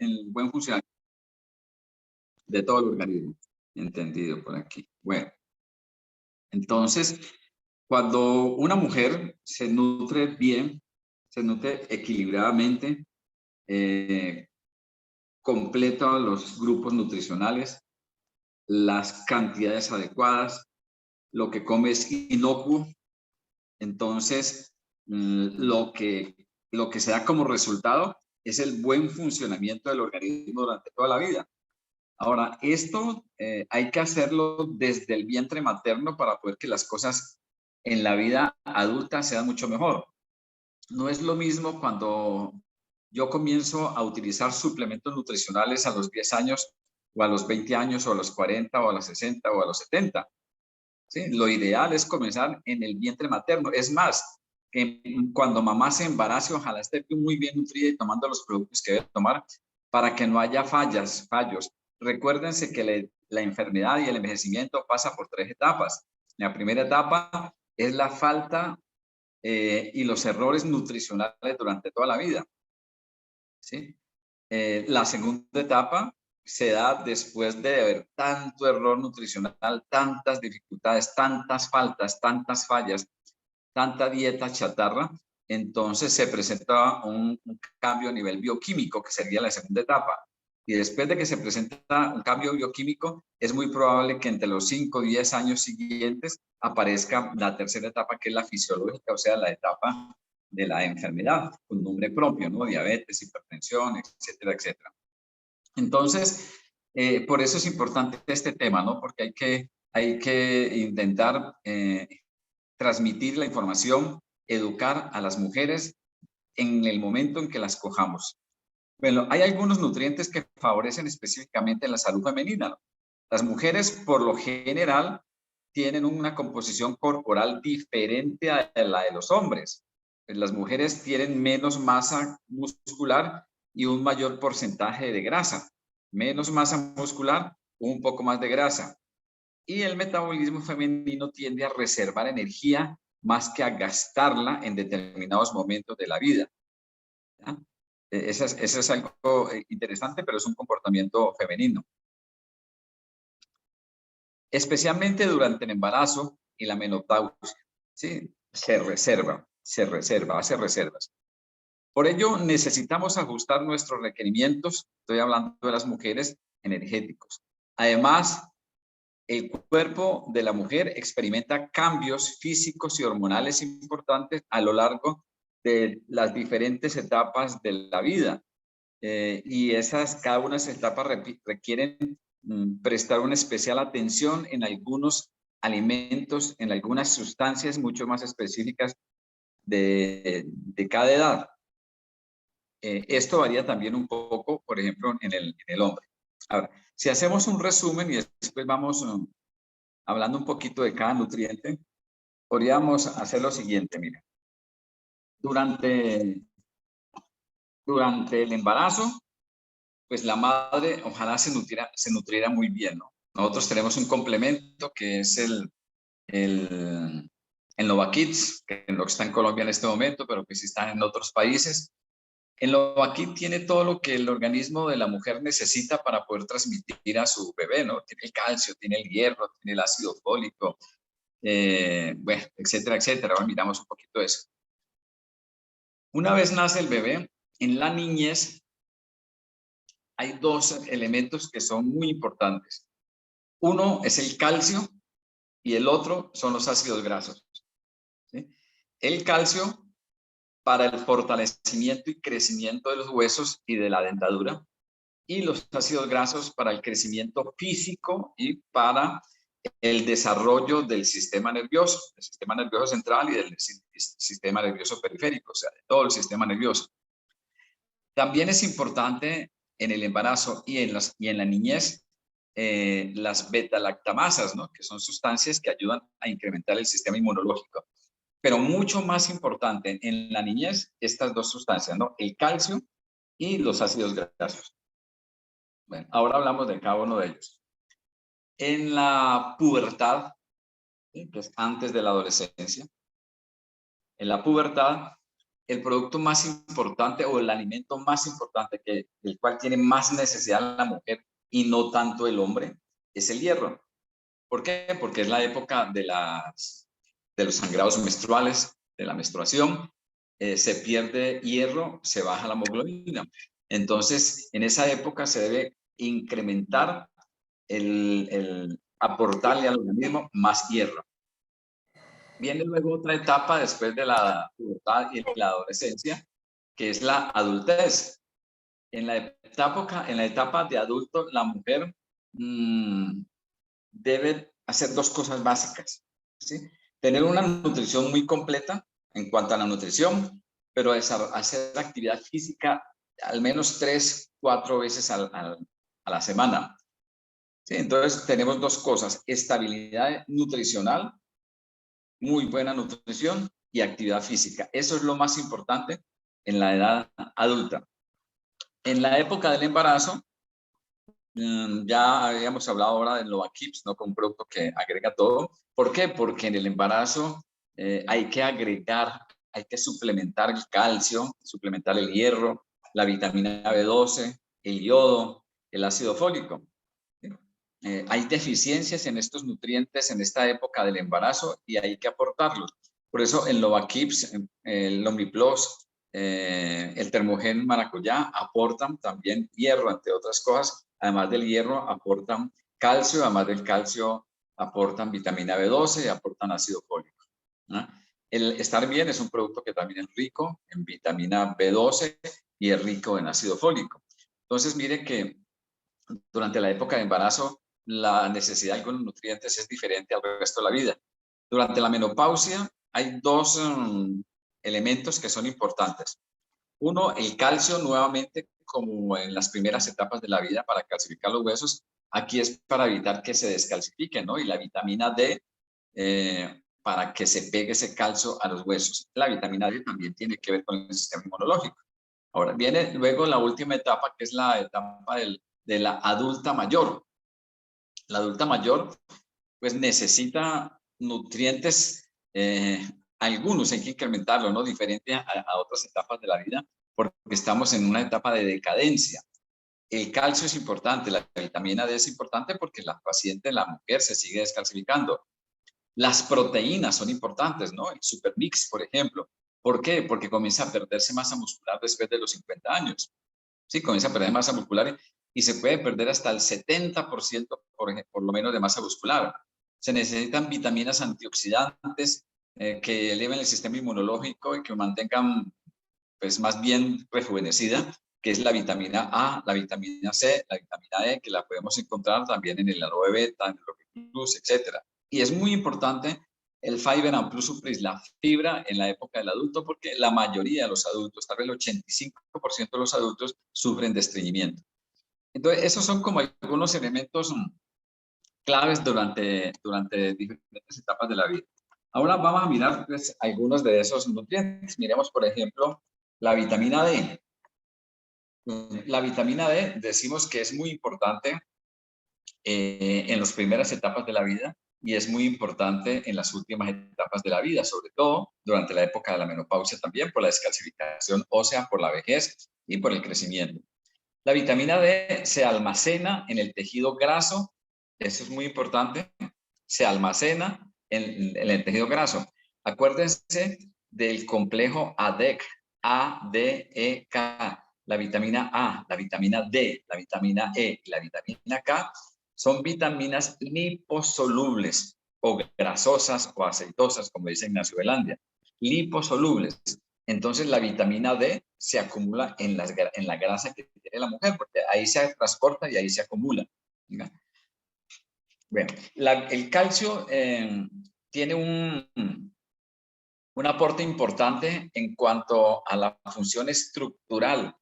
el buen funcionamiento de todo el organismo. Entendido por aquí. Bueno, entonces, cuando una mujer se nutre bien, se nutre equilibradamente, completa los grupos nutricionales, las cantidades adecuadas, lo que come es inocuo, entonces lo que se da como resultado es el buen funcionamiento del organismo durante toda la vida. Ahora, esto hay que hacerlo desde el vientre materno para poder que las cosas en la vida adulta sean mucho mejor. No es lo mismo cuando yo comienzo a utilizar suplementos nutricionales a los 10 años, o a los 20 años, o a los 40, o a los 60, o a los 70. ¿Sí? Lo ideal es comenzar en el vientre materno. Es más, que cuando mamá se embarace, ojalá esté muy bien nutrida y tomando los productos que debe tomar para que no haya fallos. Recuérdense que la enfermedad y el envejecimiento pasa por 3 etapas. La primera etapa es la falta y los errores nutricionales durante toda la vida. ¿Sí? La segunda etapa se da después de haber tanto error nutricional, tantas dificultades, tantas faltas, tantas fallas, tanta dieta chatarra. Entonces se presenta un cambio a nivel bioquímico, que sería la segunda etapa. Y después de que se presenta un cambio bioquímico, es muy probable que entre los 5 o 10 años siguientes aparezca la tercera etapa, que es la fisiológica, o sea, la etapa de la enfermedad, con nombre propio, ¿no? Diabetes, hipertensión, etcétera, etcétera. Entonces, por eso es importante este tema, ¿no? Porque hay que intentar transmitir la información, educar a las mujeres en el momento en que las cojamos. Bueno, hay algunos nutrientes que favorecen específicamente la salud femenina. Las mujeres, por lo general, tienen una composición corporal diferente a la de los hombres. Las mujeres tienen menos masa muscular y un mayor porcentaje de grasa. Menos masa muscular, un poco más de grasa. Y el metabolismo femenino tiende a reservar energía más que a gastarla en determinados momentos de la vida. ¿Ya? Eso es algo interesante, pero es un comportamiento femenino. Especialmente durante el embarazo y la menopausia, ¿sí? Se hace reservas. Por ello, necesitamos ajustar nuestros requerimientos, estoy hablando de las mujeres, energéticos. Además, el cuerpo de la mujer experimenta cambios físicos y hormonales importantes a lo largo de las diferentes etapas de la vida. Y cada una de esas etapas requieren prestar una especial atención en algunos alimentos, en algunas sustancias mucho más específicas de cada edad. Esto varía también un poco, por ejemplo, en el hombre. Ahora, si hacemos un resumen y después vamos hablando un poquito de cada nutriente, podríamos hacer lo siguiente, mira. Durante el embarazo, pues la madre ojalá se nutriera muy bien, ¿no? Nosotros tenemos un complemento que es el Novakits, que no está en Colombia en este momento, pero que sí está en otros países. El Novakit tiene todo lo que el organismo de la mujer necesita para poder transmitir a su bebé, ¿no? Tiene el calcio, tiene el hierro, tiene el ácido fólico, bueno, etcétera, etcétera. Ahora miramos un poquito de eso. Una vez nace el bebé, en la niñez hay 2 elementos que son muy importantes. Uno es el calcio y el otro son los ácidos grasos. ¿Sí? El calcio para el fortalecimiento y crecimiento de los huesos y de la dentadura, y los ácidos grasos para el crecimiento físico y para el desarrollo del sistema nervioso central y del sistema nervioso periférico, o sea, de todo el sistema nervioso. También es importante en el embarazo y en la niñez las beta-lactamasas, ¿no? Que son sustancias que ayudan a incrementar el sistema inmunológico. Pero mucho más importante en la niñez, estas 2 sustancias, ¿no? El calcio y los ácidos grasos. Bueno, ahora hablamos de cada uno de ellos. En la pubertad, ¿sí? Que es antes de la adolescencia, en la pubertad, el producto más importante o el alimento más importante del cual tiene más necesidad la mujer y no tanto el hombre es el hierro. ¿Por qué? Porque es la época de los sangrados menstruales, de la menstruación, se pierde hierro, se baja la hemoglobina. Entonces, en esa época se debe incrementar aportarle al organismo más hierro. Viene luego otra etapa después de la pubertad y la adolescencia, que es la adultez. En la etapa de adulto, la mujer debe hacer dos cosas básicas, ¿sí? Tener una nutrición muy completa en cuanto a la nutrición, pero hacer actividad física al menos 3, 4 veces a la semana. ¿Sí? Entonces tenemos dos cosas: estabilidad nutricional, muy buena nutrición, y actividad física. Eso es lo más importante en la edad adulta. En la época del embarazo, ya habíamos hablado ahora del Novakips, ¿no? Con un producto que agrega todo. ¿Por qué? Porque en el embarazo hay que agregar, hay que suplementar el calcio, suplementar el hierro, la vitamina B12, el yodo, el ácido fólico. Hay deficiencias en estos nutrientes en esta época del embarazo y hay que aportarlos. Por eso el Novakips, el Omniplos, el Termogen Maracuyá aportan también hierro, entre otras cosas. Además del hierro, aportan calcio, además del calcio, aportan vitamina B12 y aportan ácido fólico, ¿no? El Estar Bien es un producto que también es rico en vitamina B12 y es rico en ácido fólico. Entonces, mire que durante la época de embarazo, la necesidad de algunos nutrientes es diferente al resto de la vida. Durante la menopausia hay dos elementos que son importantes. Uno, el calcio, nuevamente, como en las primeras etapas de la vida, para calcificar los huesos. Aquí es para evitar que se descalcifiquen, ¿no? Y la vitamina D, para que se pegue ese calcio a los huesos. La vitamina D también tiene que ver con el sistema inmunológico. Ahora, viene luego la última etapa, que es la etapa de la adulta mayor. La adulta mayor, pues, necesita nutrientes, algunos hay que incrementarlo, ¿no? Diferente a otras etapas de la vida, porque estamos en una etapa de decadencia. El calcio es importante, la vitamina D es importante porque la paciente, la mujer, se sigue descalcificando. Las proteínas son importantes, ¿no? El Supermix, por ejemplo. ¿Por qué? Porque comienza a perderse masa muscular después de los 50 años. Sí, comienza a perder masa muscular y se puede perder hasta el 70% por lo menos de masa muscular. Se necesitan vitaminas antioxidantes que eleven el sistema inmunológico y que mantengan, pues, más bien rejuvenecida, que es la vitamina A, la vitamina C, la vitamina E, que la podemos encontrar también en el aloe beta, en el Rocket Plus, etc. Y es muy importante el Fiber and Plus Supris, la fibra en la época del adulto, porque la mayoría de los adultos, tal vez el 85% de los adultos, sufren de estreñimiento. Entonces, esos son como algunos elementos claves durante diferentes etapas de la vida. Ahora vamos a mirar, pues, algunos de esos nutrientes. Miremos, por ejemplo, la vitamina D. La vitamina D decimos que es muy importante en las primeras etapas de la vida y es muy importante en las últimas etapas de la vida, sobre todo durante la época de la menopausia también, por la descalcificación ósea, por la vejez y por el crecimiento. La vitamina D se almacena en el tejido graso, eso es muy importante, se almacena en el tejido graso. Acuérdense del complejo ADEC, A-D-E-K, la vitamina A, la vitamina D, la vitamina E y la vitamina K son vitaminas liposolubles o grasosas o aceitosas, como dice Ignacio Velandia, liposolubles. Entonces la vitamina D se acumula en la grasa que tiene la mujer, porque ahí se transporta y ahí se acumula. Bueno, el calcio tiene un aporte importante en cuanto a la función estructural,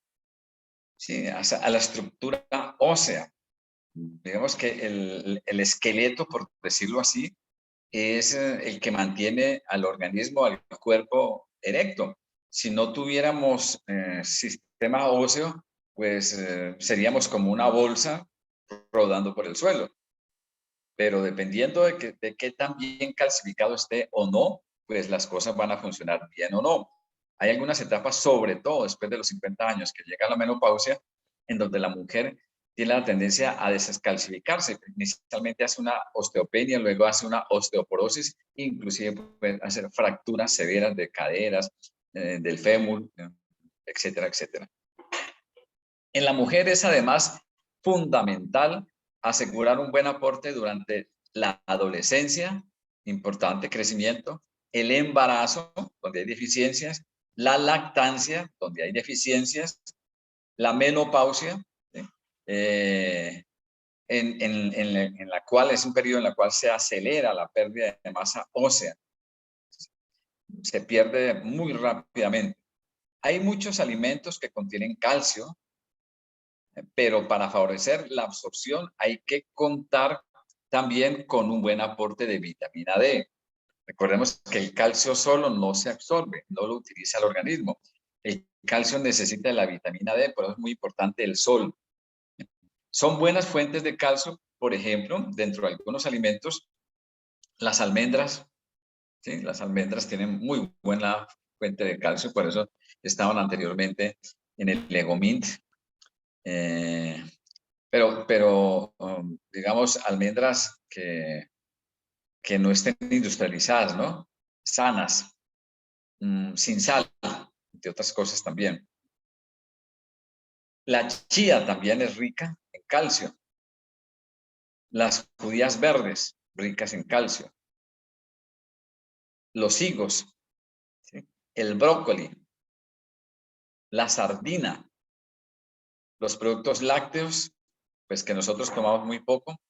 ¿sí? A la estructura ósea. Digamos que el esqueleto, por decirlo así, es el que mantiene al organismo, al cuerpo erecto. Si no tuviéramos sistema óseo, pues seríamos como una bolsa rodando por el suelo. Pero dependiendo de qué tan bien calcificado esté o no, pues las cosas van a funcionar bien o no. Hay algunas etapas, sobre todo después de los 50 años, que llega la menopausia, en donde la mujer tiene la tendencia a descalcificarse. Inicialmente hace una osteopenia, luego hace una osteoporosis, inclusive puede hacer fracturas severas de caderas, del fémur, etcétera, etcétera. En la mujer es además fundamental asegurar un buen aporte durante la adolescencia, importante crecimiento, el embarazo, donde hay deficiencias, la lactancia, donde hay deficiencias, la menopausia, ¿sí? En la cual es un periodo en el cual se acelera la pérdida de masa ósea, se pierde muy rápidamente. Hay muchos alimentos que contienen calcio, pero para favorecer la absorción hay que contar también con un buen aporte de vitamina D. Recordemos que el calcio solo no se absorbe, no lo utiliza el organismo. El calcio necesita de la vitamina D, por eso es muy importante el sol. Son buenas fuentes de calcio, por ejemplo, dentro de algunos alimentos, las almendras. ¿Sí? Las almendras tienen muy buena fuente de calcio, por eso estaban anteriormente en el Legomint. Pero digamos, almendras que no estén industrializadas, ¿no? Sanas, sin sal, entre otras cosas también. La chía también es rica en calcio. Las judías verdes, ricas en calcio. Los higos, ¿sí? El brócoli, la sardina, los productos lácteos, pues que nosotros tomamos muy poco,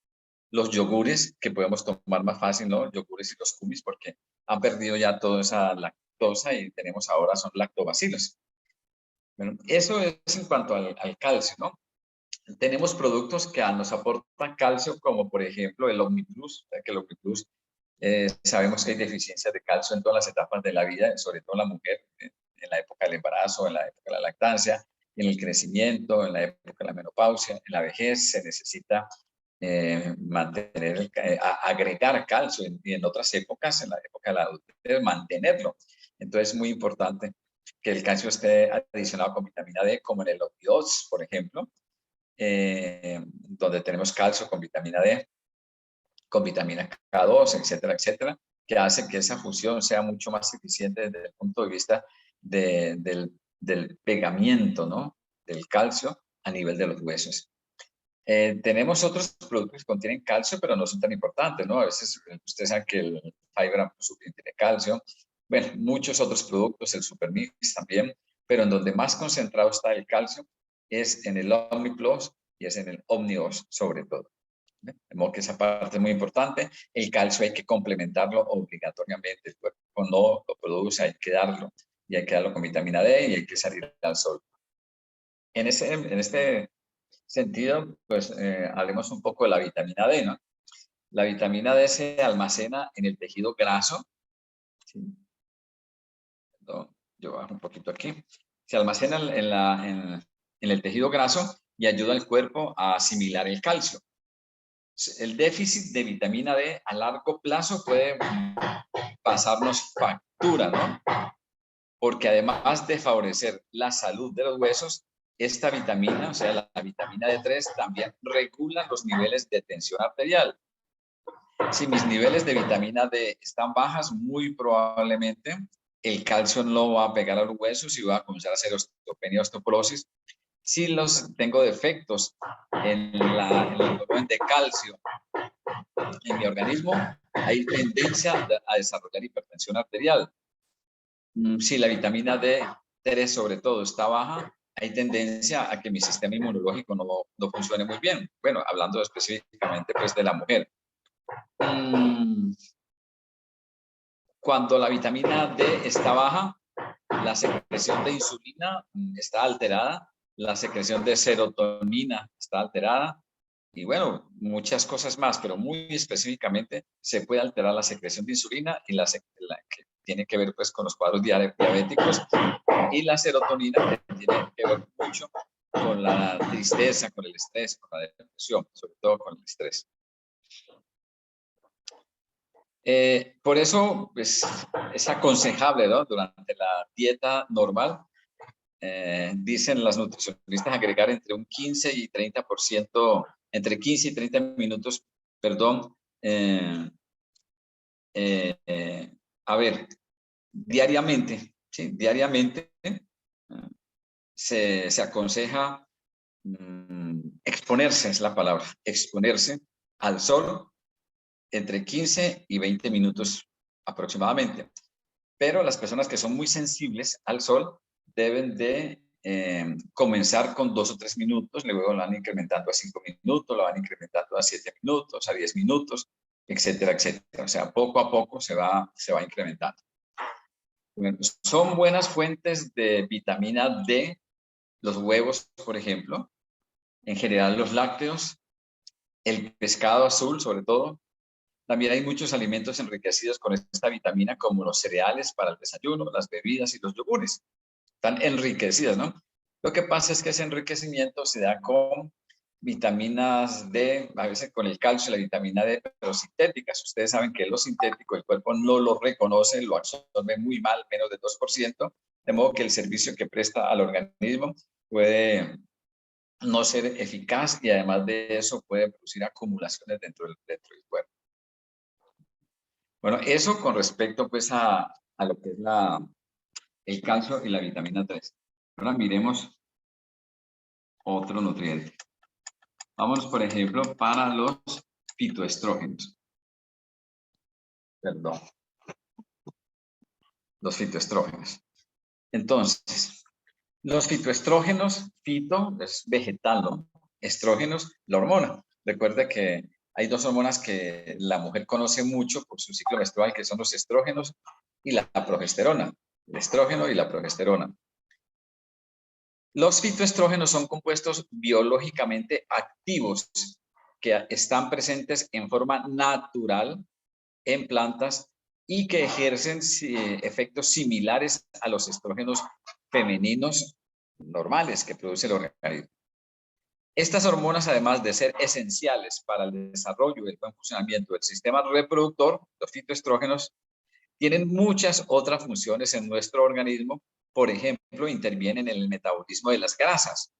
los yogures, que podemos tomar más fácil, ¿no? Yogures y los kumis, porque han perdido ya toda esa lactosa y tenemos ahora son lactobacilos. Bueno, eso es en cuanto al calcio, ¿no? Tenemos productos que nos aportan calcio, como por ejemplo el OmniPlus, que el OmniPlus sabemos que hay deficiencias de calcio en todas las etapas de la vida, sobre todo en la mujer, en la época del embarazo, en la época de la lactancia, en el crecimiento, en la época de la menopausia, en la vejez se necesita agregar calcio y en otras épocas, en la época de la adultez, mantenerlo. Entonces es muy importante que el calcio esté adicionado con vitamina D, como en el Opioids, por ejemplo, donde tenemos calcio con vitamina D, con vitamina K2, etcétera, etcétera, que hace que esa función sea mucho más eficiente desde el punto de vista del pegamiento, ¿no? Del calcio a nivel de los huesos. Tenemos otros productos que contienen calcio, pero no son tan importantes, ¿no? A veces ustedes saben que el Fibra Super tiene calcio. Bueno, muchos otros productos, el Supermix también, pero en donde más concentrado está el calcio es en el OmniPlus y es en el OmniOs sobre todo. De modo que esa parte es muy importante. El calcio hay que complementarlo obligatoriamente. El cuerpo no lo produce, hay que darlo. Y hay que darlo con vitamina D y hay que salir al sol. En este sentido, pues hablemos un poco de la vitamina D, ¿no? La vitamina D se almacena en el tejido graso. ¿Sí? Perdón, yo bajo un poquito aquí. Se almacena en el tejido graso y ayuda al cuerpo a asimilar el calcio. El déficit de vitamina D a largo plazo puede pasarnos factura, ¿no? Porque además de favorecer la salud de los huesos, esta vitamina, o sea, la vitamina D3, también regula los niveles de tensión arterial. Si mis niveles de vitamina D están bajas, muy probablemente el calcio no va a pegar a los huesos y va a comenzar a hacer osteopenia, osteoporosis. Si tengo defectos en el volumen de calcio en mi organismo, hay tendencia a desarrollar hipertensión arterial. Si la vitamina D3 sobre todo está baja, hay tendencia a que mi sistema inmunológico no funcione muy bien. Bueno, hablando específicamente pues de la mujer. Cuando la vitamina D está baja, la secreción de insulina está alterada, la secreción de serotonina está alterada y bueno, muchas cosas más, pero muy específicamente se puede alterar la secreción de insulina y la que tiene que ver pues con los cuadros diabéticos y la serotonina que tiene que ver mucho con la tristeza, con el estrés, con la depresión, sobre todo con el estrés. Por eso, pues, es aconsejable, ¿no? Durante la dieta normal, dicen las nutricionistas agregar entre un 15 y 30%, entre 15 y 30 minutos, perdón, a ver, diariamente, ¿sí? Diariamente se aconseja exponerse, es la palabra, exponerse al sol entre 15 y 20 minutos aproximadamente. Pero las personas que son muy sensibles al sol deben de comenzar con 2 o 3 minutos, luego lo van incrementando a 5 minutos, lo van incrementando a 7 minutos, a 10 minutos, etcétera, etcétera. O sea, poco a poco se va incrementando. Bueno, son buenas fuentes de vitamina D, los huevos, por ejemplo, en general los lácteos, el pescado azul sobre todo. También hay muchos alimentos enriquecidos con esta vitamina, como los cereales para el desayuno, las bebidas y los yogures. Están enriquecidas, ¿no? Lo que pasa es que ese enriquecimiento se da con vitaminas D, a veces con el calcio y la vitamina D, pero sintéticas. Ustedes saben que lo sintético el cuerpo no lo reconoce, lo absorbe muy mal, menos del 2%, de modo que el servicio que presta al organismo puede no ser eficaz y además de eso puede producir acumulaciones dentro del cuerpo. Bueno, eso con respecto pues a lo que es el calcio y la vitamina 3. Ahora miremos otro nutriente. Vámonos, por ejemplo, para los fitoestrógenos. Perdón. Los fitoestrógenos. Entonces, los fitoestrógenos, fito es vegetal, ¿no? Estrógenos, la hormona. Recuerda que hay dos hormonas que la mujer conoce mucho por su ciclo menstrual, que son los estrógenos y la progesterona. El estrógeno y la progesterona. Los fitoestrógenos son compuestos biológicamente activos que están presentes en forma natural en plantas y que ejercen efectos similares a los estrógenos femeninos normales que produce el organismo. Estas hormonas, además de ser esenciales para el desarrollo y el buen funcionamiento del sistema reproductor, los fitoestrógenos tienen muchas otras funciones en nuestro organismo. Por ejemplo, intervienen en el metabolismo de las grasas.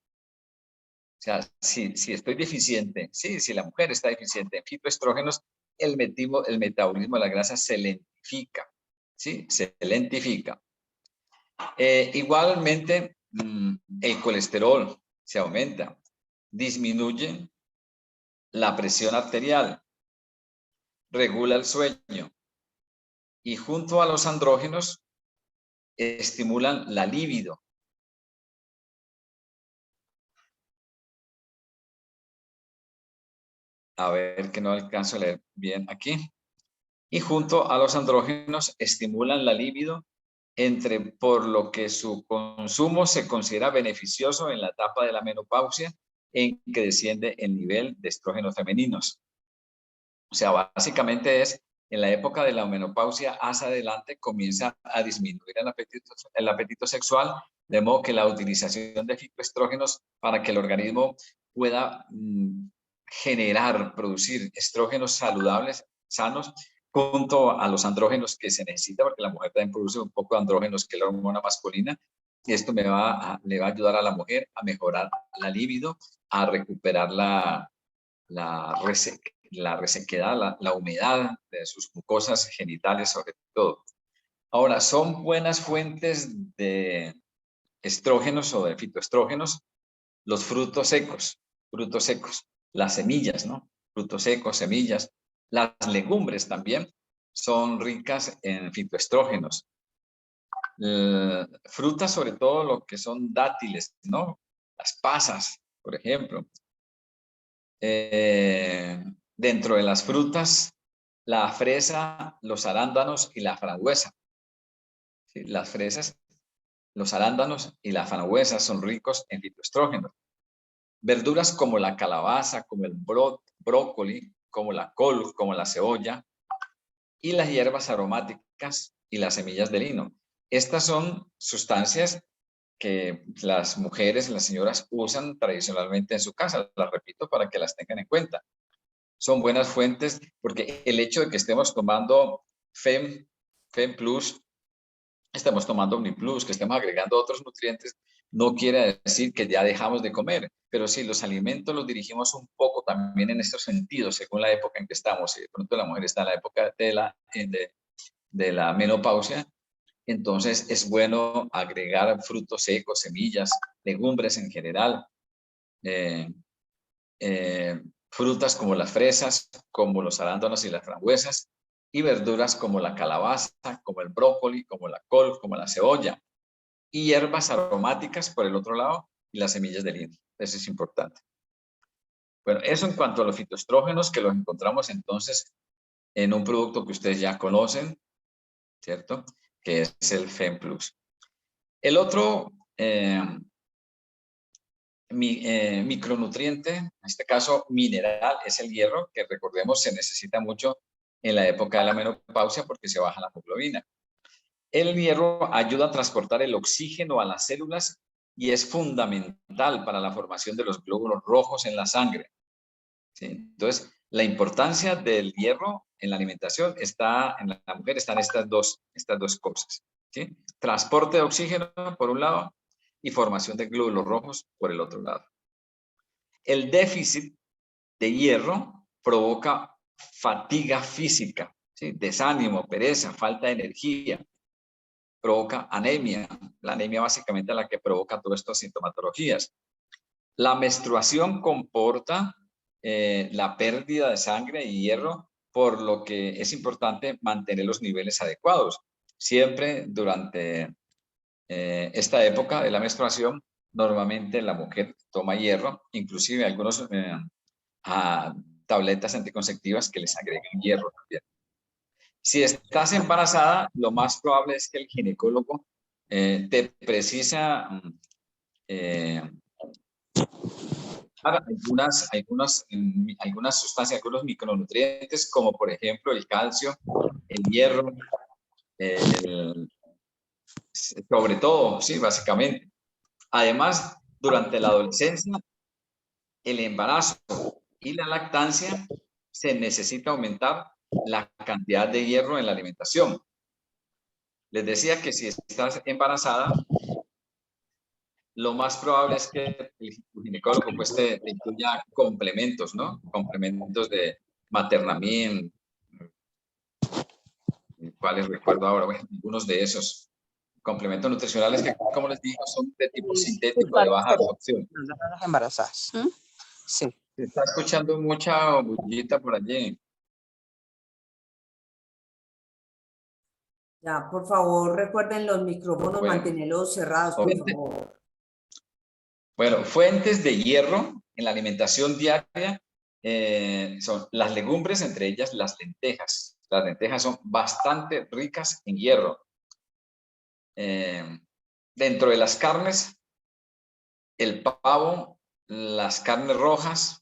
O sea, si estoy deficiente, si la mujer está deficiente en fitoestrógenos, el metabolismo de la grasa se lentifica, ¿sí? Se lentifica. Igualmente, el colesterol se aumenta, disminuye la presión arterial, regula el sueño y junto a los andrógenos estimulan la libido. A ver que no alcanzo a leer bien aquí. Y junto a los andrógenos estimulan la libido, por lo que su consumo se considera beneficioso en la etapa de la menopausia en que desciende el nivel de estrógenos femeninos. O sea, básicamente es en la época de la menopausia hacia adelante comienza a disminuir el apetito sexual, de modo que la utilización de fitoestrógenos para que el organismo pueda producir estrógenos saludables, sanos, junto a los andrógenos que se necesita, porque la mujer también produce un poco de andrógenos, que es la hormona masculina, y esto le va a ayudar a la mujer a mejorar la libido, a recuperar la resequedad, la humedad de sus mucosas genitales sobre todo. Ahora, son buenas fuentes de estrógenos o de fitoestrógenos los frutos secos, las semillas, ¿no? Frutos secos, semillas. Las legumbres también son ricas en fitoestrógenos. Frutas, sobre todo lo que son dátiles, ¿no? Las pasas, por ejemplo. Dentro de las frutas, la fresa, los arándanos y la frambuesa. ¿Sí? Las fresas, los arándanos y la frambuesa son ricos en fitoestrógenos. Verduras como la calabaza, como el brócoli, como la col, como la cebolla y las hierbas aromáticas y las semillas de lino. Estas son sustancias que las mujeres, las señoras usan tradicionalmente en su casa. Las repito para que las tengan en cuenta. son buenas fuentes, porque el hecho de que estemos tomando FEM Plus, estemos tomando OmniPlus, que estemos agregando otros nutrientes, no quiere decir que ya dejamos de comer, pero sí, los alimentos los dirigimos un poco también en estos sentidos, según la época en que estamos. Si de pronto la mujer está en la época de la menopausia, entonces es bueno agregar frutos secos, semillas, legumbres en general, frutas como las fresas, como los arándanos y las frambuesas, y verduras como la calabaza, como el brócoli, como la col, como la cebolla, y hierbas aromáticas por el otro lado, y las semillas de lino. Eso es importante. Bueno, eso en cuanto a los fitoestrógenos, que los encontramos entonces en un producto que ustedes ya conocen, ¿cierto? Que es el FEM Plus. El otro micronutriente, en este caso mineral, es el hierro, que recordemos se necesita mucho en la época de la menopausia porque se baja la hemoglobina. El hierro ayuda a transportar el oxígeno a las células y es fundamental para la formación de los glóbulos rojos en la sangre. ¿Sí? Entonces, la importancia del hierro en la alimentación está, en la mujer están estas dos cosas. ¿Sí? Transporte de oxígeno por un lado y formación de glóbulos rojos por el otro lado. El déficit de hierro provoca fatiga física, ¿sí? Desánimo, pereza, falta de energía. Provoca anemia. La anemia básicamente es la que provoca todas estas sintomatologías. La menstruación comporta la pérdida de sangre y hierro, por lo que es importante mantener los niveles adecuados. Siempre durante esta época de la menstruación, normalmente la mujer toma hierro, inclusive algunos tabletas anticonceptivas que les agregan hierro también. Si estás embarazada, lo más probable es que el ginecólogo te precisa algunas sustancias, algunos micronutrientes, como por ejemplo el calcio, el hierro, sobre todo, sí, básicamente. Además, durante la adolescencia, el embarazo y la lactancia, se necesita aumentar la cantidad de hierro en la alimentación. Les decía que si estás embarazada, lo más probable es que el ginecólogo pues te incluya complementos, ¿no? Complementos de Maternamine, cuáles recuerdo ahora, bueno, algunos de esos complementos nutricionales que, como les digo, son de tipo sintético de baja absorción. Las embarazadas. Sí. Se está escuchando mucha bullita por allí. Ya, por favor, recuerden los micrófonos, Bueno, mantenerlos cerrados, por favor. Bueno, fuentes de hierro en la alimentación diaria son las legumbres, entre ellas las lentejas. Las lentejas son bastante ricas en hierro. Dentro de las carnes, el pavo, las carnes rojas,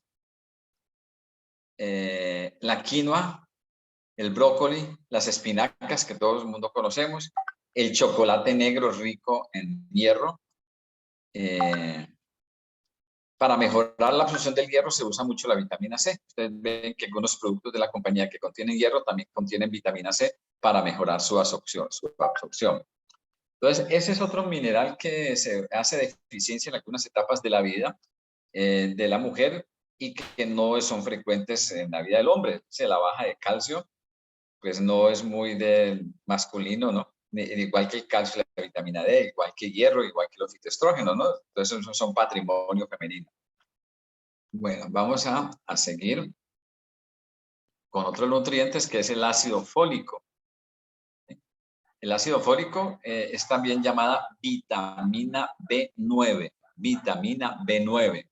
la quinoa, el brócoli, las espinacas que todo el mundo conocemos, el chocolate negro rico en hierro. Para mejorar la absorción del hierro se usa mucho la vitamina C. Ustedes ven que algunos productos de la compañía que contienen hierro también contienen vitamina C para mejorar su absorción. Entonces, ese es otro mineral que se hace deficiencia en algunas etapas de la vida de la mujer y que no son frecuentes en la vida del hombre. La baja de calcio, pues no es muy del masculino, ¿no? Igual que el calcio y la vitamina D, igual que hierro, igual que los fitoestrógenos, ¿no? Entonces, esos son patrimonio femenino. Bueno, vamos a seguir con otros nutrientes, que es el ácido fólico. El ácido fólico es también llamada vitamina B9. Vitamina B9.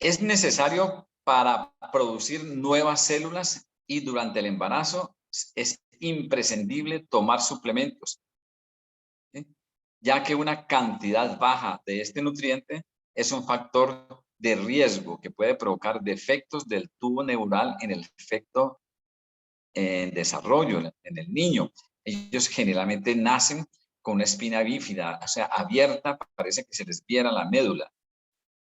Es necesario para producir nuevas células y durante el embarazo es imprescindible tomar suplementos, ¿sí? Ya que una cantidad baja de este nutriente es un factor de riesgo que puede provocar defectos del tubo neural en el efecto en desarrollo en el niño. Ellos generalmente nacen con una espina bífida, o sea, abierta, parece que se les viera la médula.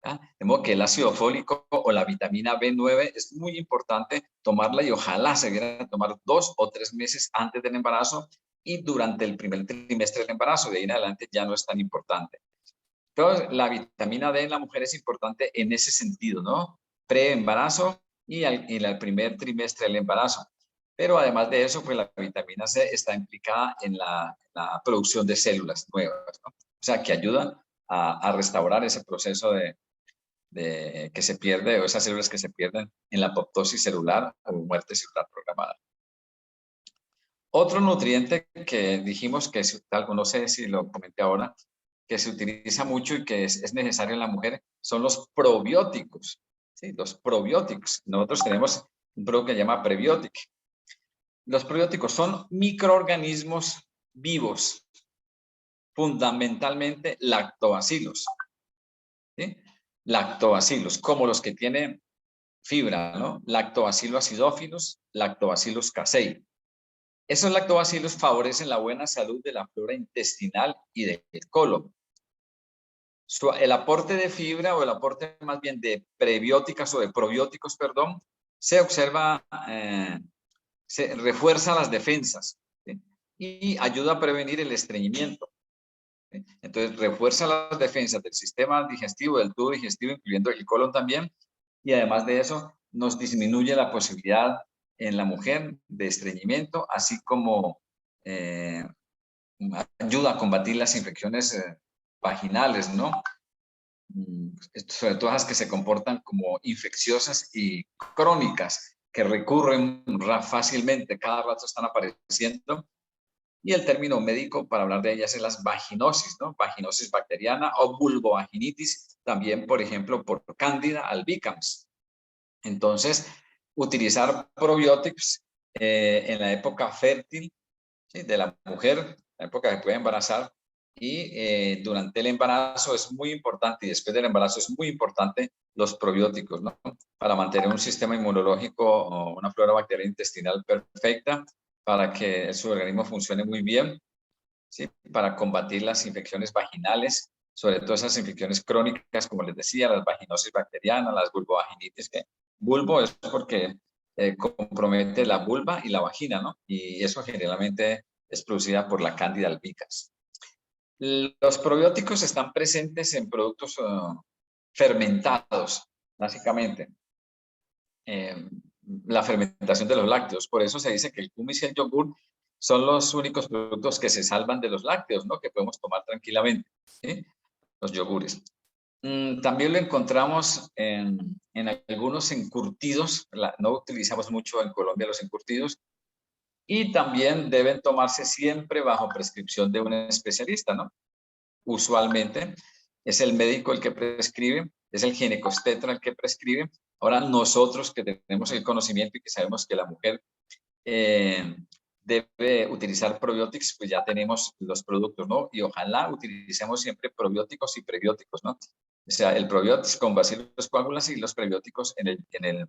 ¿ya? De modo que el ácido fólico o la vitamina B9 es muy importante tomarla y ojalá se debiera tomar 2 o 3 meses antes del embarazo y durante el primer trimestre del embarazo. De ahí en adelante ya no es tan importante. Entonces, la vitamina D en la mujer es importante en ese sentido, ¿no? Pre-embarazo y el primer trimestre del embarazo. Pero además de eso, pues la vitamina C está implicada en la producción de células nuevas, ¿no? O sea, que ayuda a restaurar ese proceso de que se pierde, o esas células que se pierden en la apoptosis celular o muerte celular programada. Otro nutriente que dijimos que, no sé si lo comenté ahora, que se utiliza mucho y que es necesario en la mujer, son los probióticos. ¿Sí? Los probióticos. Nosotros tenemos un producto que se llama prebiótico. Los probióticos son microorganismos vivos, fundamentalmente lactobacilos. ¿Sí? Lactobacilos, como los que tienen fibra, ¿no? Lactobacillus acidophilus, Lactobacillus casei. Esos lactobacilos favorecen la buena salud de la flora intestinal y del colon. El aporte de fibra o el aporte más bien de prebióticas o de probióticos, perdón, se observa, se refuerza las defensas, ¿sí? Y ayuda a prevenir el estreñimiento. ¿Sí? Entonces, refuerza las defensas del sistema digestivo, del tubo digestivo, incluyendo el colon también, y además de eso, nos disminuye la posibilidad en la mujer de estreñimiento, así como ayuda a combatir las infecciones vaginales, ¿no? Sobre todo las que se comportan como infecciosas y crónicas, que recurren fácilmente, cada rato están apareciendo. Y el término médico para hablar de ellas es las vaginosis, ¿no? Vaginosis bacteriana o vulvovaginitis, también, por ejemplo, por Candida albicans. Entonces, utilizar probióticos en la época fértil, ¿sí? De la mujer, la época que puede embarazar, y durante el embarazo es muy importante, y después del embarazo es muy importante los probióticos, ¿no? Para mantener un sistema inmunológico o una flora bacteriana intestinal perfecta, para que su organismo funcione muy bien, ¿sí? Para combatir las infecciones vaginales, sobre todo esas infecciones crónicas, como les decía, las vaginosis bacterianas, las vulvovaginitis, que vulvo es porque compromete la vulva y la vagina, ¿no? Y eso generalmente es producida por la Candida albicans. Los probióticos están presentes en productos fermentados, básicamente. La fermentación de los lácteos. Por eso se dice que el kumis y el yogur son los únicos productos que se salvan de los lácteos, ¿no? Que podemos tomar tranquilamente, ¿sí? Los yogures. También lo encontramos en algunos encurtidos. No utilizamos mucho en Colombia los encurtidos. Y también deben tomarse siempre bajo prescripción de un especialista, ¿no? Usualmente es el médico el que prescribe, es el ginecostetra el que prescribe. Ahora nosotros que tenemos el conocimiento y que sabemos que la mujer debe utilizar probióticos, pues ya tenemos los productos, ¿no? Y ojalá utilicemos siempre probióticos y prebióticos, ¿no? O sea, el probiótico con Bacillus coagulas y los prebióticos en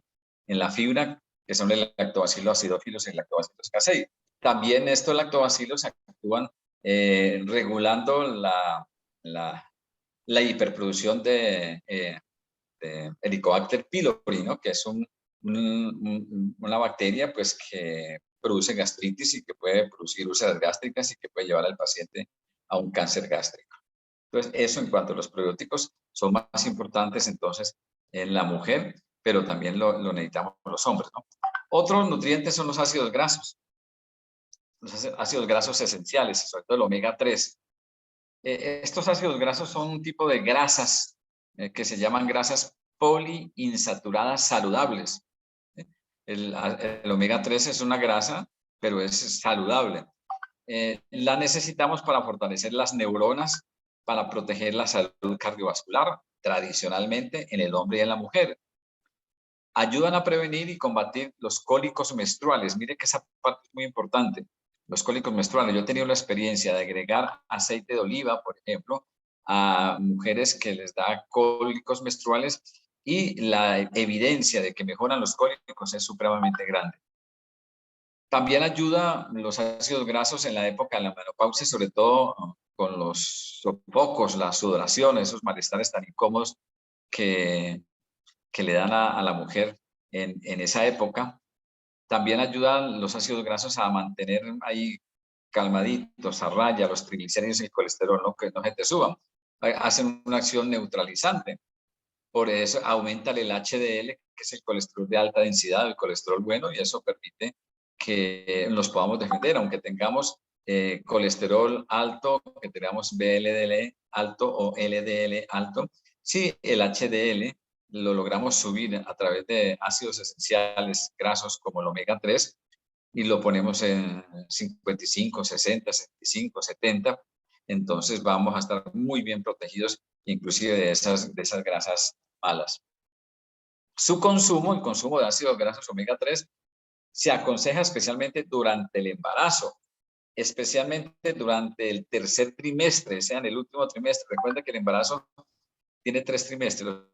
la fibra, que son el Lactobacillus acidophilus y el Lactobacillus casei. También estos lactobacilos actúan regulando la hiperproducción de Helicobacter pylori, ¿no? Que es una bacteria pues, que produce gastritis y que puede producir úlceras gástricas y que puede llevar al paciente a un cáncer gástrico. Entonces, eso en cuanto a los probióticos son más importantes entonces en la mujer, pero también lo necesitamos los hombres, ¿no? Otros nutrientes son los ácidos grasos. Los ácidos grasos esenciales, sobre todo el omega 3. Estos ácidos grasos son un tipo de grasas que se llaman grasas poliinsaturadas saludables. El omega 3 es una grasa, pero es saludable. La necesitamos para fortalecer las neuronas, para proteger la salud cardiovascular, tradicionalmente en el hombre y en la mujer. Ayudan a prevenir y combatir los cólicos menstruales. Mire que esa parte es muy importante. Los cólicos menstruales. Yo he tenido la experiencia de agregar aceite de oliva, por ejemplo, a mujeres que les da cólicos menstruales y la evidencia de que mejoran los cólicos es supremamente grande. También ayuda los ácidos grasos en la época de la menopausia, sobre todo con los sofocos, la sudoración, esos malestares tan incómodos que le dan a la mujer en esa época. También ayudan los ácidos grasos a mantener ahí calmaditos, a raya los triglicéridos y el colesterol, ¿no? Que no se te suban. Hacen una acción neutralizante. Por eso aumenta el HDL, que es el colesterol de alta densidad, el colesterol bueno, y eso permite que nos podamos defender, aunque tengamos colesterol alto, que tengamos VLDL alto o LDL alto. Si el HDL lo logramos subir a través de ácidos esenciales grasos como el omega 3 y lo ponemos en 55, 60, 65, 70, entonces vamos a estar muy bien protegidos inclusive de esas grasas malas. Su consumo, el consumo de ácidos grasos omega 3, se aconseja especialmente durante el embarazo, especialmente durante el tercer trimestre, sea en el último trimestre. Recuerda que el embarazo tiene 3 trimestres, los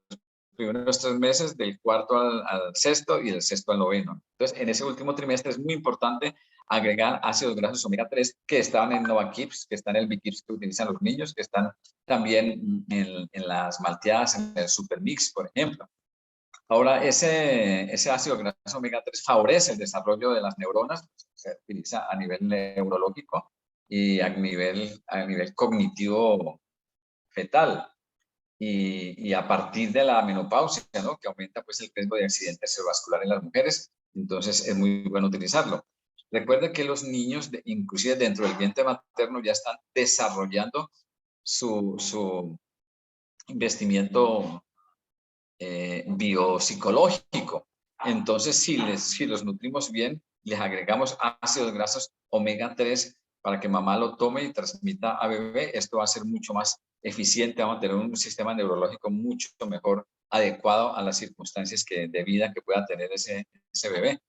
primeros 3 meses, del cuarto al sexto y del sexto al noveno. Entonces, en ese último trimestre es muy importante agregar ácidos grasos omega 3 que estaban en Novakips, que están en el Bikips que utilizan los niños, que están también en las malteadas, en el Supermix, por ejemplo. Ahora, ese ácido graso omega 3 favorece el desarrollo de las neuronas, se utiliza a nivel neurológico y a nivel cognitivo fetal. Y a partir de la menopausia, ¿no? Que aumenta pues el riesgo de accidente cerebrovascular en las mujeres, entonces es muy bueno utilizarlo. Recuerda que los niños, inclusive dentro del vientre materno, ya están desarrollando su investimiento biopsicológico. Entonces, si los nutrimos bien, les agregamos ácidos grasos omega 3 para que mamá lo tome y transmita a bebé, esto va a ser mucho más eficiente, vamos a tener un sistema neurológico mucho mejor adecuado a las circunstancias de vida que pueda tener ese bebé.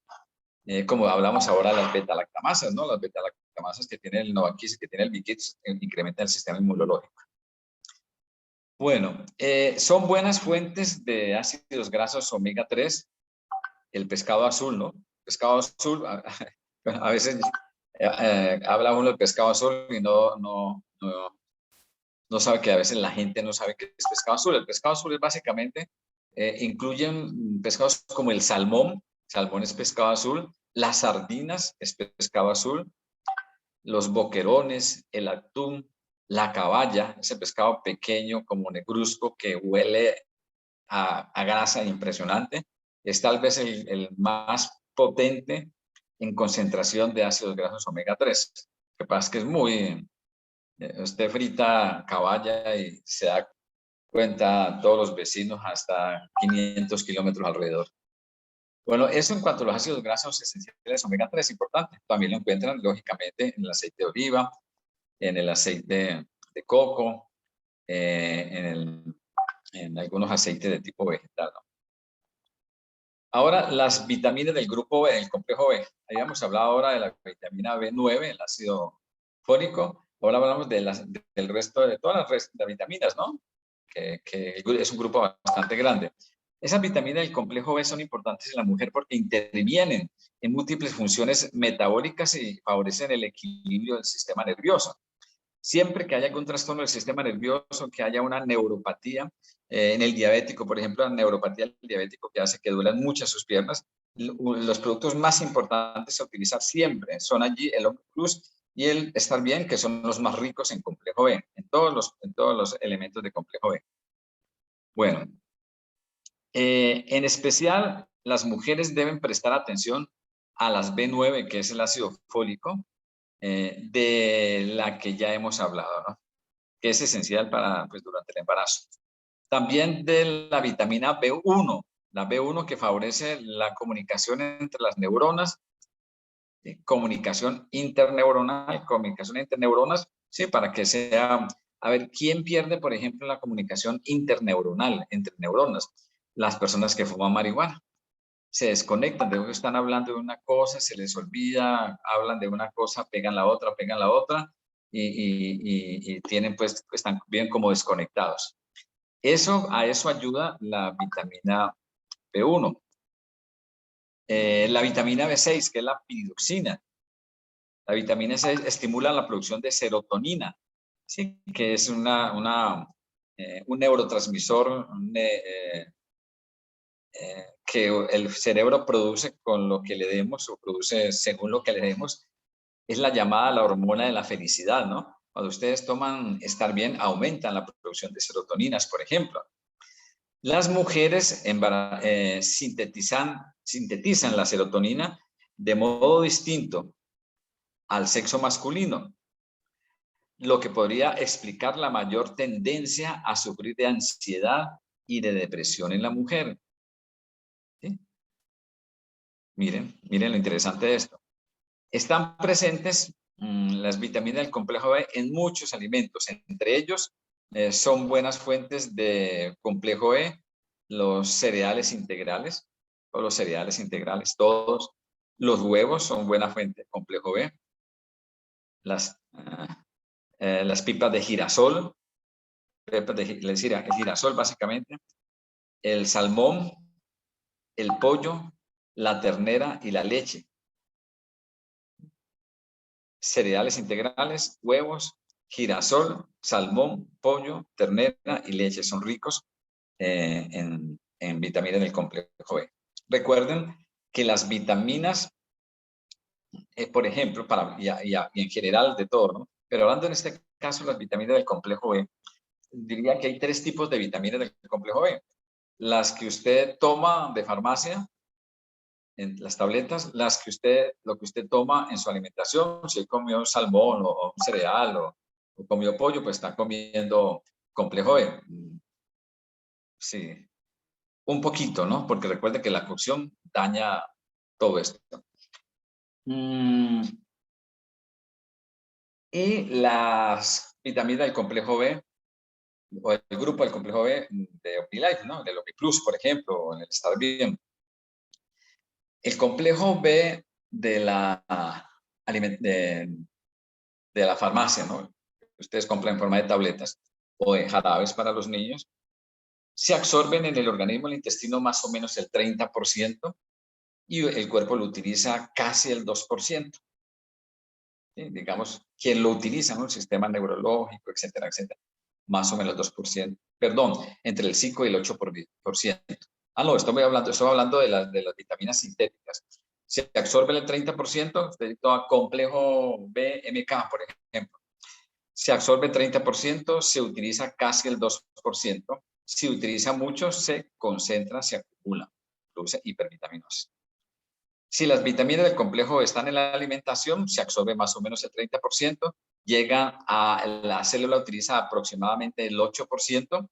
Como hablamos ahora, las beta-lactamasas, ¿no? Las beta-lactamasas que tiene el Novakips, que tiene el Bikips, incrementan el sistema inmunológico. Bueno, son buenas fuentes de ácidos grasos omega 3, el pescado azul, ¿no? Pescado azul, a veces habla uno del pescado azul y no sabe que a veces la gente no sabe qué es pescado azul. El pescado azul es básicamente, incluyen pescados como el salmón es pescado azul, las sardinas es pescado azul, los boquerones, el atún, la caballa, ese pescado pequeño como negruzco que huele a grasa impresionante, es tal vez el más potente en concentración de ácidos grasos omega 3. Lo que pasa es que es muy... usted frita caballa y se da cuenta todos los vecinos hasta 500 kilómetros alrededor. Bueno, eso en cuanto a los ácidos grasos esenciales omega 3, importante. También lo encuentran, lógicamente, en el aceite de oliva, en el aceite de coco, en algunos aceites de tipo vegetal, ¿no? Ahora, las vitaminas del grupo B, el complejo B. Habíamos hablado ahora de la vitamina B9, el ácido fólico. Ahora hablamos del resto de todas las vitaminas, ¿no? Que es un grupo bastante grande. Esas vitaminas del complejo B son importantes en la mujer porque intervienen en múltiples funciones metabólicas y favorecen el equilibrio del sistema nervioso. Siempre que haya algún trastorno del sistema nervioso, que haya una neuropatía, en el diabético, por ejemplo, la neuropatía del diabético que hace que duelan muchas sus piernas, los productos más importantes a utilizar siempre son allí el Omega Plus y el Estar Bien, que son los más ricos en complejo B, en todos los elementos de complejo B. Bueno, en especial las mujeres deben prestar atención a las B9, que es el ácido fólico, de la que ya hemos hablado, ¿no? Que es esencial para, pues, durante el embarazo. También de la vitamina B1, la B1 que favorece la comunicación entre las neuronas, comunicación interneuronal, comunicación entre neuronas, sí, para que sea, a ver, ¿quién pierde, por ejemplo, la comunicación interneuronal entre neuronas? Las personas que fuman marihuana. Se desconectan, de que están hablando de una cosa, se les olvida, hablan de una cosa, pegan la otra, y tienen, pues, están bien como desconectados. A eso ayuda la vitamina B1. La vitamina B6, que es la piridoxina. La vitamina C estimula la producción de serotonina, ¿sí? Que es una un neurotransmisor que el cerebro produce con lo que le demos o produce según lo que le demos, es la llamada la hormona de la felicidad, ¿no? Cuando ustedes toman estar bien, aumentan la producción de serotoninas, por ejemplo. Las mujeres sintetizan la serotonina de modo distinto al sexo masculino, lo que podría explicar la mayor tendencia a sufrir de ansiedad y de depresión en la mujer. ¿Sí? Miren lo interesante de esto. Están presentes las vitaminas del complejo B en muchos alimentos. Entre ellos son buenas fuentes de complejo B los cereales integrales, todos. Los huevos son buena fuente de complejo B. Las pipas de girasol, el girasol básicamente, el salmón, el pollo, la ternera y la leche. Cereales integrales, huevos, girasol, salmón, pollo, ternera y leche son ricos en vitaminas del complejo B. Recuerden que las vitaminas, por ejemplo, y en general de todo, ¿no? Pero hablando en este caso las vitaminas del complejo B, diría que hay 3 tipos de vitaminas del complejo B. Las que usted toma de farmacia, en las tabletas, lo que usted toma en su alimentación. Si comió un salmón o un cereal o comió pollo, pues está comiendo complejo B. Sí, un poquito, ¿no? Porque recuerde que la cocción daña todo esto. Y las vitaminas del complejo B, o el grupo del complejo B de OmniLife, ¿no? Del OmniPlus, por ejemplo, o en el Estar Bien. El complejo B de la farmacia, ¿no? Ustedes compran en forma de tabletas o de jarabes para los niños, se absorben en el organismo, el intestino, más o menos el 30%, y el cuerpo lo utiliza casi el 2%. ¿Sí? Digamos, quien lo utiliza, ¿no? El sistema neurológico, etcétera, etcétera, más o menos el 2%. Perdón, entre el 5 y el 8%. Ah, no, estoy hablando de las vitaminas sintéticas. Se absorbe el 30%, usted toma complejo BMK, por ejemplo. Se absorbe el 30%, se utiliza casi el 2%. Si utiliza mucho, se concentra, se acumula, produce hipervitaminosis. Si las vitaminas del complejo están en la alimentación, se absorbe más o menos el 30%, llega a la célula, utiliza aproximadamente el 8%,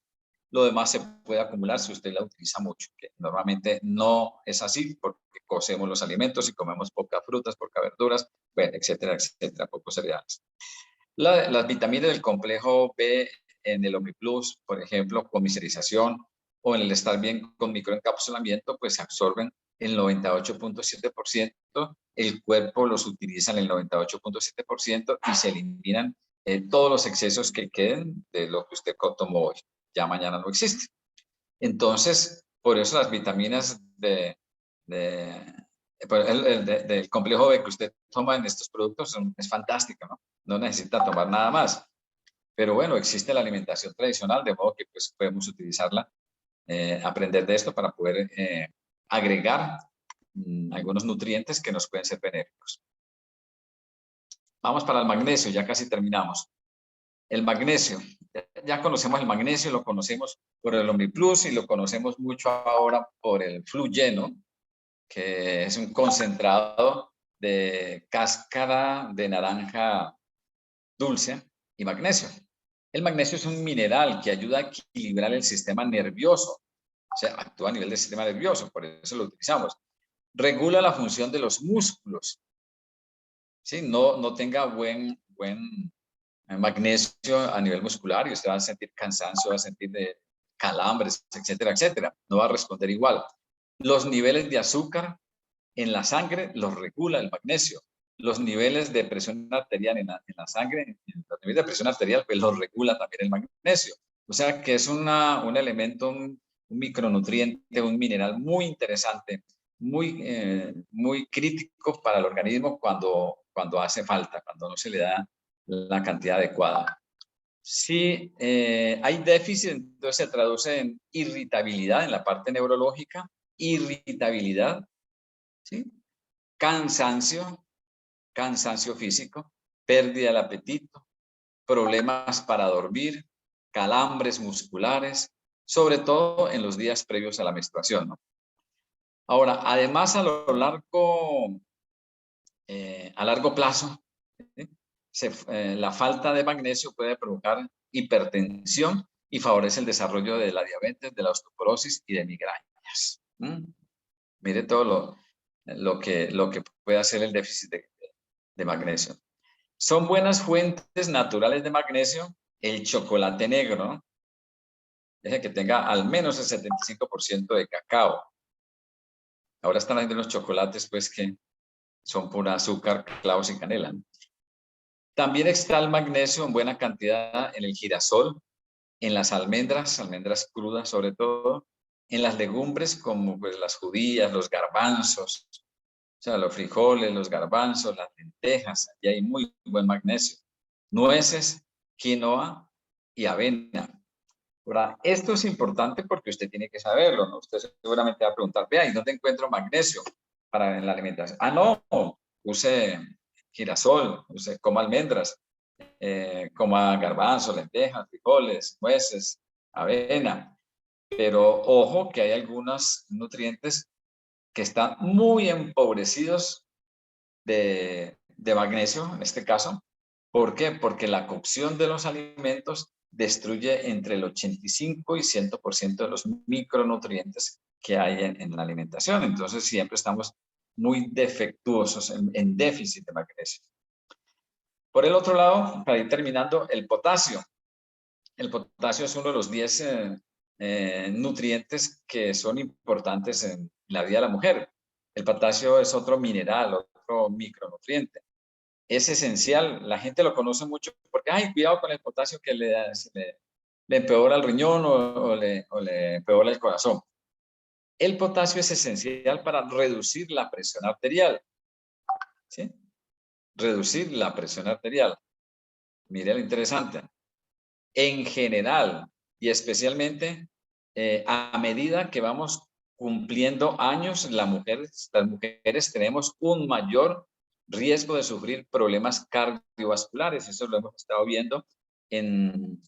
lo demás se puede acumular si usted la utiliza mucho, que normalmente no es así porque cocemos los alimentos y comemos pocas frutas, pocas verduras, bueno, etcétera, etcétera, pocos cereales. Las vitaminas del complejo B en el OmniPlus, por ejemplo, con miserización o en el Estar Bien con microencapsulamiento, pues se absorben el 98.7%, el cuerpo los utiliza en el 98.7% y se eliminan todos los excesos que queden de lo que usted tomó hoy. Ya mañana no existe. Entonces, por eso las vitaminas del complejo B que usted toma en estos productos es fantástica, ¿no? No necesita tomar nada más. Pero bueno, existe la alimentación tradicional, de modo que pues, podemos utilizarla, aprender de esto para poder agregar algunos nutrientes que nos pueden ser benéficos. Vamos para el magnesio, ya casi terminamos. El magnesio, ya conocemos el magnesio, lo conocemos por el OmniPlus y lo conocemos mucho ahora por el Flu-Lleno, que es un concentrado de cáscara de naranja dulce y magnesio. El magnesio es un mineral que ayuda a equilibrar el sistema nervioso, o sea, actúa a nivel del sistema nervioso, por eso lo utilizamos. Regula la función de los músculos. ¿Sí? No tenga buen magnesio a nivel muscular y usted va a sentir cansancio, va a sentir de calambres, etcétera, etcétera. No va a responder igual. Los niveles de azúcar en la sangre los regula el magnesio. Los niveles de presión arterial en la sangre, los niveles de presión arterial, pues los regula también el magnesio. O sea que es un elemento, un micronutriente, un mineral muy interesante, muy crítico para el organismo cuando hace falta, cuando no se le da la cantidad adecuada. Si hay déficit, entonces se traduce en irritabilidad en la parte neurológica, irritabilidad, ¿sí? Cansancio, cansancio físico, pérdida del apetito, problemas para dormir, calambres musculares, sobre todo en los días previos a la menstruación, ¿no? Ahora, además, a largo plazo, la falta de magnesio puede provocar hipertensión y favorece el desarrollo de la diabetes, de la osteoporosis y de migrañas. Mire todo lo que puede hacer el déficit de magnesio. Son buenas fuentes naturales de magnesio el chocolate negro, ¿no? Es el que tenga al menos el 75% de cacao. Ahora están haciendo unos chocolates pues que son pura azúcar, clavos y canela, ¿no? También está el magnesio en buena cantidad en el girasol, en las almendras crudas sobre todo, en las legumbres como pues las judías, los garbanzos, o sea, los frijoles, los garbanzos, las lentejas, y hay muy buen magnesio. Nueces, quinoa y avena. Ahora, esto es importante porque usted tiene que saberlo, ¿no? Usted seguramente va a preguntar, vea, ¿y dónde encuentro magnesio para en la alimentación? Ah, no, use girasol, coma almendras, coma garbanzos, lentejas, frijoles, nueces, avena. Pero ojo que hay algunos nutrientes que están muy empobrecidos de magnesio, en este caso. ¿Por qué? Porque la cocción de los alimentos destruye entre el 85 y 100% de los micronutrientes que hay en la alimentación. Entonces siempre estamos muy defectuosos, en déficit de magnesio. Por el otro lado, para ir terminando, el potasio. El potasio es uno de los 10 nutrientes que son importantes en la vida de la mujer. El potasio es otro mineral, otro micronutriente. Es esencial, la gente lo conoce mucho porque, ay, cuidado con el potasio que le empeora el riñón o le empeora el corazón. El potasio es esencial para reducir la presión arterial, ¿sí? Reducir la presión arterial. Mire lo interesante. En general y especialmente a medida que vamos cumpliendo años, las mujeres tenemos un mayor riesgo de sufrir problemas cardiovasculares. Eso lo hemos estado viendo en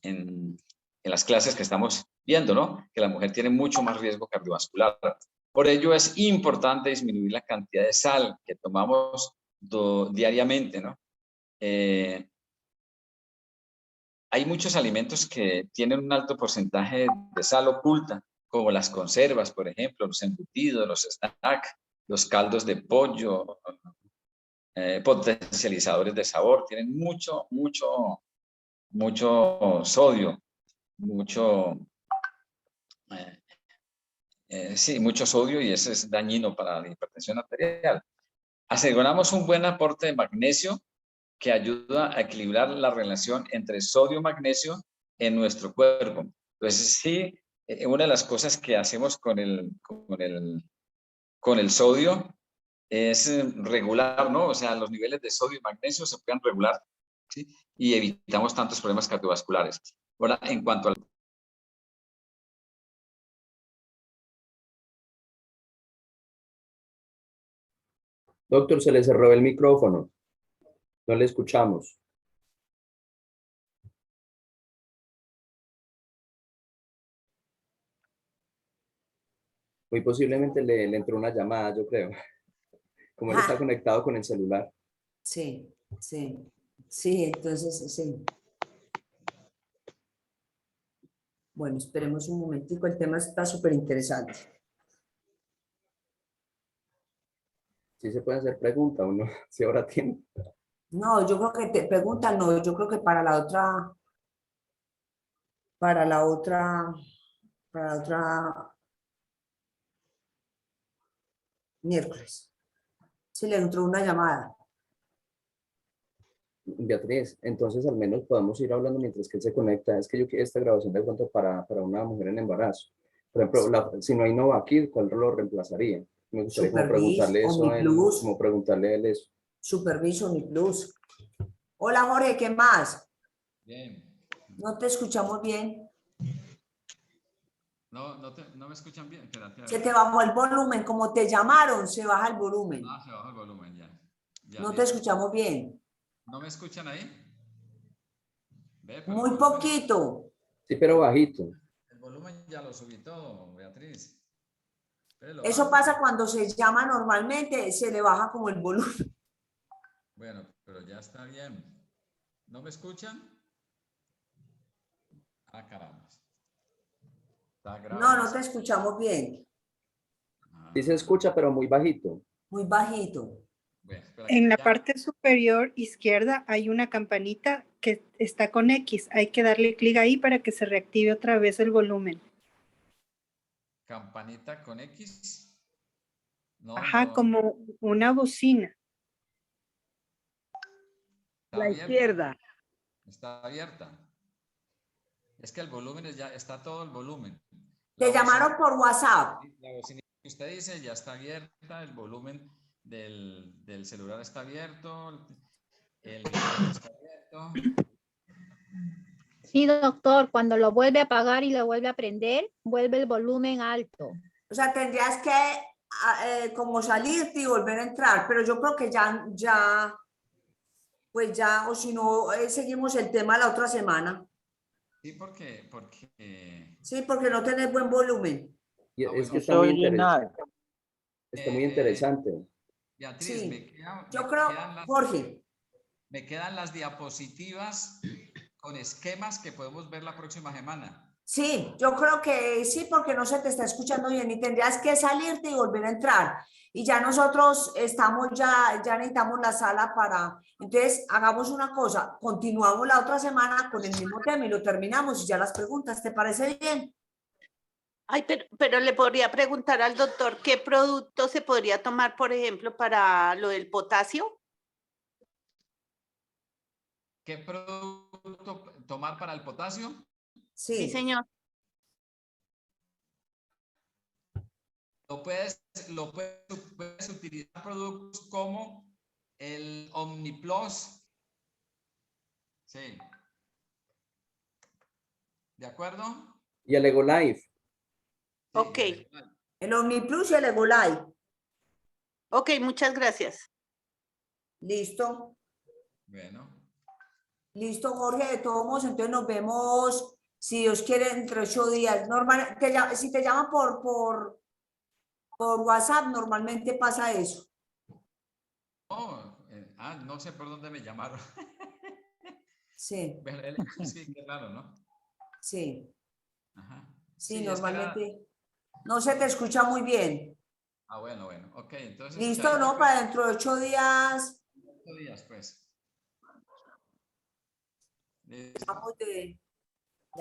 las clases que estamos viendo, ¿no? Que la mujer tiene mucho más riesgo cardiovascular. Por ello es importante disminuir la cantidad de sal que tomamos diariamente, ¿no? Hay muchos alimentos que tienen un alto porcentaje de sal oculta, como las conservas, por ejemplo, los embutidos, los snacks, los caldos de pollo, potencializadores de sabor, tienen mucho sodio, mucho sodio, y eso es dañino para la hipertensión arterial. Aseguramos un buen aporte de magnesio que ayuda a equilibrar la relación entre sodio y magnesio en nuestro cuerpo. Entonces, sí, una de las cosas que hacemos con el sodio es regular, ¿no? O sea, los niveles de sodio y magnesio se pueden regular, ¿sí? Y evitamos tantos problemas cardiovasculares. Ahora, en cuanto al... Doctor, se le cerró el micrófono. No le escuchamos. Muy posiblemente le entró una llamada, yo creo. Como él está conectado con el celular. Sí, sí, sí, entonces sí. Bueno, esperemos un momentico, el tema está súper interesante. Sí se puede hacer pregunta o no, si ahora tiene. No, yo creo que te preguntan, no, yo creo que para la otra miércoles. Sí, le entró una llamada. Beatriz, entonces al menos podemos ir hablando mientras que él se conecta. Es que yo quiero esta grabación de pronto para una mujer en embarazo. Por ejemplo, si no hay Novakid, ¿cuál lo reemplazaría? Me gustaría como preguntarle eso a él, como preguntarle a él eso. Superviso Mi Plus. Hola Jorge, ¿qué más? Bien, No te escuchamos bien. No me escuchan bien. Espérate, a Se ver. te bajó el volumen. Como te llamaron, se baja el volumen. Ah, se baja el volumen ya. No te listo. escuchamos bien. ¿No me escuchan ahí? Ve, pero Muy el volumen- poquito. Sí, pero bajito. El volumen ya lo subí todo, Beatriz. Espere, lo Eso bajo. pasa cuando se llama normalmente, se le baja como el volumen. Bueno, pero ya está bien. ¿No me escuchan? Ah, caramba. Está grave. No, no te escuchamos bien. Sí se escucha, pero muy bajito. Muy bajito. Bueno, espera, En la ya. parte superior izquierda hay una campanita que está con X. Hay que darle clic ahí para que se reactive otra vez el volumen. Campanita con X. No, Ajá, no. como una bocina. Está La abierta. izquierda. Está abierta. Es que el volumen ya está todo el volumen. Te llamaron por WhatsApp. La bocina que usted dice ya está abierta, el volumen del celular está abierto, el micrófono está abierto. Sí, doctor, cuando lo vuelve a apagar y lo vuelve a prender, vuelve el volumen alto. O sea, tendrías que como salirte y volver a entrar, pero yo creo que pues ya, o si no, seguimos el tema la otra semana. Sí, porque Sí, porque no tenés buen volumen. Y Ah, es bueno. que No está se muy, oye nada. está muy interesante. Beatriz, Sí. Yo creo, Jorge, me quedan las diapositivas con esquemas que podemos ver la próxima semana. sí, yo creo que sí, porque no se te está escuchando bien y tendrías que salirte y volver a entrar. Y ya nosotros estamos, ya necesitamos la sala para, entonces hagamos una cosa, continuamos la otra semana con el mismo tema y lo terminamos y ya las preguntas, ¿te parece bien? Ay, pero le podría preguntar al doctor qué producto se podría tomar, por ejemplo, para lo del potasio. ¿Qué producto tomar para el potasio? Sí, Sí, señor. Puedes utilizar productos como el Omniplus. Sí. ¿De acuerdo? Y el Ego Life. Sí, Ok. el Omniplus y el Egolite. Ok, muchas gracias. Listo, Bueno, listo, Jorge, de todos modos, entonces nos vemos, si Dios quiere, entre 8 días. Normal, si te llaman por WhatsApp, normalmente pasa eso. no sé por dónde me llamaron. Sí, Sí, qué raro, ¿no? sí, Ajá. sí, Sí, es que era- normalmente. No se te escucha muy bien. bueno, ok, entonces. Listo, chaito, ¿no? pues. Para dentro de 8 días. 8 días, pues. Listo. Vamos de